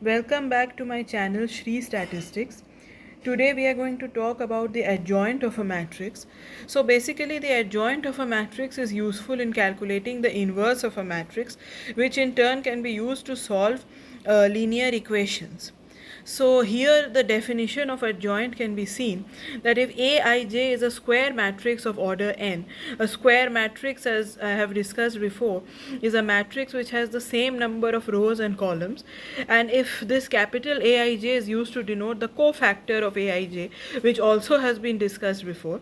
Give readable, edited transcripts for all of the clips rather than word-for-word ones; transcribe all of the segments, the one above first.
Welcome back to my channel Shri Statistics. Today we are going to talk about the adjoint of a matrix. So basically the adjoint of a matrix is useful in calculating the inverse of a matrix, which in turn can be used to solve linear equations. So here the definition of adjoint can be seen that if Aij is a square matrix of order n, a square matrix, as I have discussed before, is a matrix which has the same number of rows and columns, and if this capital Aij is used to denote the cofactor of Aij, which also has been discussed before.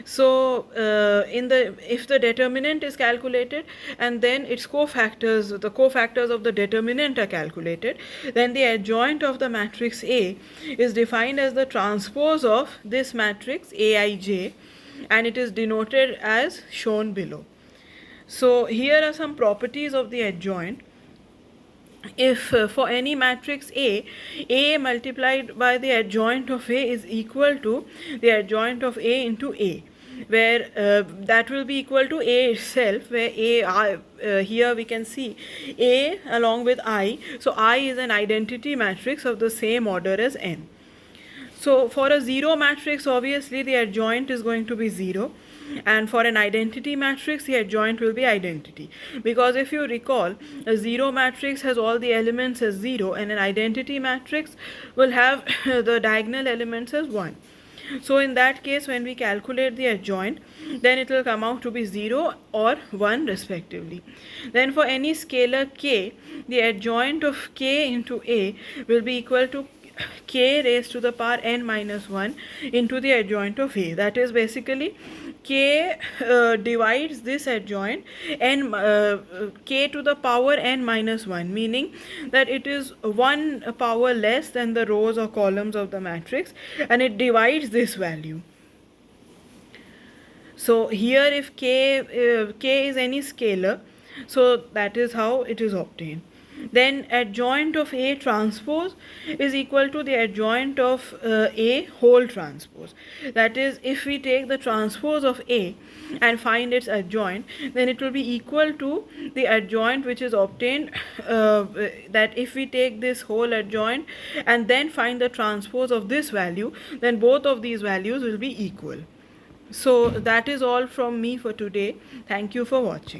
So if the determinant is calculated and then its cofactors, the cofactors of the determinant are calculated, then the adjoint of the matrix A is defined as the transpose of this matrix Aij, and it is denoted as shown below. So here are some properties of the adjoint. If for any matrix A multiplied by the adjoint of A is equal to the adjoint of A into A, where that will be equal to A itself, where here we can see A along with I. So I is an identity matrix of the same order as n. So for a zero matrix, obviously the adjoint is going to be 0, and for an identity matrix the adjoint will be identity, because if you recall, a zero matrix has all the elements as 0 and an identity matrix will have the diagonal elements as 1. So in that case, when we calculate the adjoint, then it will come out to be 0 or 1 respectively. Then for any scalar k, the adjoint of k into A will be equal to k raised to the power n minus 1 into the adjoint of A. That is basically k divides this adjoint k to the power n minus 1, meaning that it is 1 power less than the rows or columns of the matrix, and it divides this value. So here if k is any scalar, so that is how it is obtained. Then adjoint of A transpose is equal to the adjoint of A whole transpose. That is, if we take the transpose of A and find its adjoint, then it will be equal to the adjoint which is obtained, that if we take this whole adjoint and then find the transpose of this value, then both of these values will be equal. So that is all from me for today. Thank you for watching.